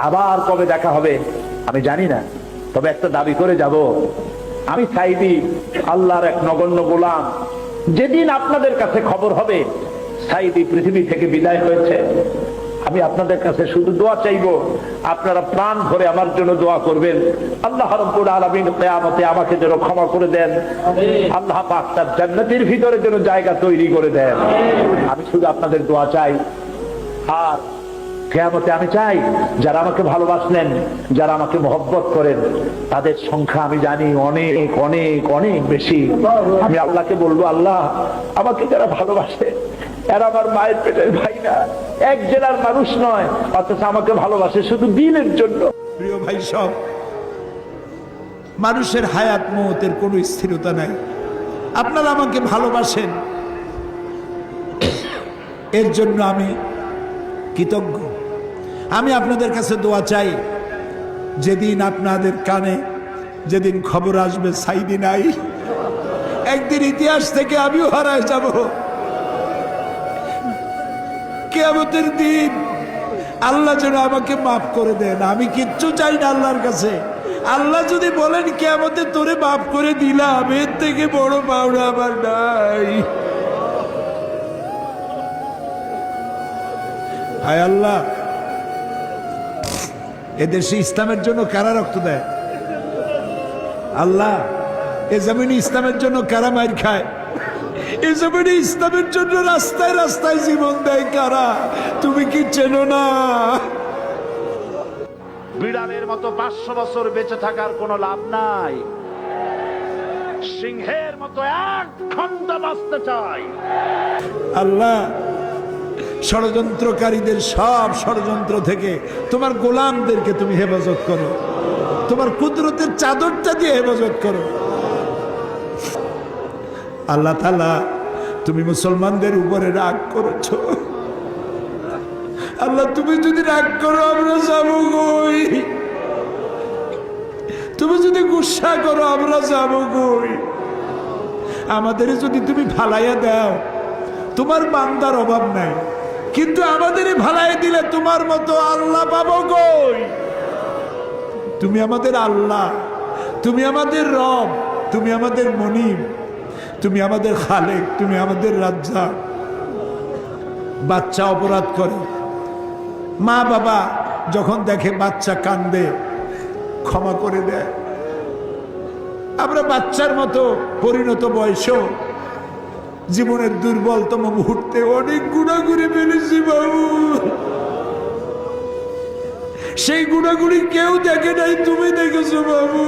আবার কবে দেখা হবে আমি জানি না, তবে একটা দাবি করে যাব, আমি সাইদি আল্লাহর এক নগণ্য গোলাম। যেদিন আপনাদের কাছে খবর হবে সাইদি পৃথিবী থেকে বিদায় হয়েছে, আমি আপনাদের কাছে শুধু দোয়া চাইবো, আপনারা প্রাণ ভরে আমার জন্য দোয়া করবেন। আল্লাহ রাব্বুল আলামিন কিয়ামতে আমাকে যেন ক্ষমা করে দেন, আল্লাহ পাক তার জান্নাতের ভিতরে যেন জায়গা তৈরি করে দেন। আমি শুধু আপনাদের দোয়া চাই। আর কিয়ামতে আমি চাই যারা আমাকে ভালোবাসলেন, যারা আমাকে মহব্বত করেন, তাদের সংখ্যা আমি জানি অনেক অনেক অনেক বেশি। আমি আল্লাহকে বলবো, আল্লাহ আমাকে যারা ভালোবাসে এরা আমার মায়ের পেটের ভাই না, এক জেলার মানুষ নয়, অথচ আমাকে ভালোবাসে শুধু দিনের জন্য। প্রিয় ভাই সব, মানুষের হায়াত মওতের কোনো স্থিরতা নাই। আপনারা আমাকে ভালোবাসেন, এর জন্য আমি কৃতজ্ঞ। আমি আপনাদের কাছে দোয়া চাই, যেদিন আপনাদের কানে যেদিন খবর আসবে সাইদি নাই, একদিন ইতিহাস থেকে আমিও হারায় যাব। কিয়ামতের দিন আল্লাহ যেন আমাকে মাফ করে দেন। আমি কিচ্ছু চাই না আল্লাহর কাছে। আল্লাহ যদি বলেন কিয়ামতে তোরে মাফ করে দিলাম, এর থেকে বড় পাওনা আমার নাই। হায় আল্লাহ, এদেশে ইসলামের জন্য কারা রক্ত দেয়? আল্লাহ, এ জমিনে ইসলামের জন্য কারা মার খায়? এ জমিনে ইসলামের জন্য রাস্তায় রাস্তায় জীবন দেয় কারা? তুমি কি চেনো না? বিড়ালের মতো 500 বছর বেঁচে থাকার কোনো লাভ নাই, সিংহের মতো 1 ঘন্টা বাঁচতে চাই। আল্লাহ, ষড়যন্ত্রকারীদের সব ষড়যন্ত্র থেকে তোমার গোলামদেরকে তুমি হেফাজত করো, তোমার কুদরতের চাদরটা দিয়ে হেফাজত করো। আল্লাহ তাআলা, তুমি মুসলমানদের উপরে রাগ করেছ। আল্লাহ, তুমি যদি রাগ করো আমরা যাবো কই? তুমি যদি গুসা করো আমরা যাবো কই? আমাদের যদি তুমি ফালাইয়া দাও, তোমার বান্দার অভাব নাই, কিন্তু আমাদের ভালাই দিলে তোমার মতো আল্লাহ পাবো কই? তুমি আমাদের আল্লাহ, তুমি আমাদের রব, তুমি আমাদের মনিব, তুমি আমাদের খালেক, তুমি আমাদের রাজ্জাক। বাচ্চা অপরাধ করে, মা বাবা যখন দেখে বাচ্চা কান্দে ক্ষমা করে দেয়। আমরা বাচ্চার মতো পরিণত বয়সেও জীবনের দুর্বলতম মুহূর্তে অনেক গুনাহ করে ফেলেছি বাবু। সেই গুনাহগুলি কেউ দেখে নাই, তুমি দেখেছো বাবু।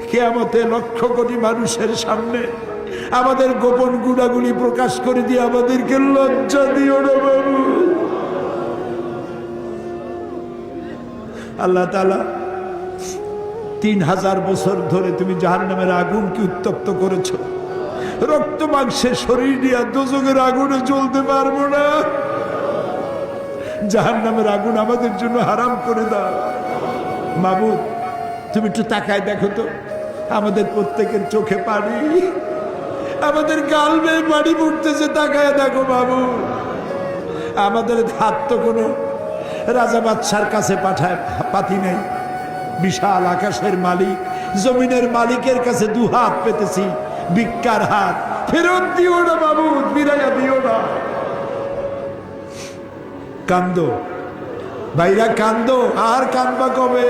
কিয়ামতে লক্ষ কোটি মানুষের সামনে আমাদের গোপন গুনাহগুলি প্রকাশ করে দিয়ে আমাদেরকে লজ্জা দিও না বাবু। আল্লাহ তাআলা, 3000 বছর ধরে তুমি জাহান্নামের আগুনকে উত্তপ্ত করেছো। রক্ত মাংসের শরীর নিয়ে দোজখের আগুনে জ্বলতে পারবো না। জাহান্নামের আগুন আমাদের জন্য হারাম করে দাও মাবুদ। তুমি একটু তাকায় দেখো তো, আমাদের প্রত্যেকের চোখে পানি, আমাদের গাল বেয়ে পানি পড়তেছে, তাকায় দেখো বাবু। আমাদের হাত তো কোনো রাজা বাদশার কাছে পাতি নেই। বিশাল আকাশের মালিক, জমিনের মালিকের কাছে 2 হাত পেতেছি, ভিক্ষার হাত। ফেরত দিও না বাবু, বিরাইয়া দিও না। কান্দো ভাইরা, কান্দো। আর কান্দবা কবে?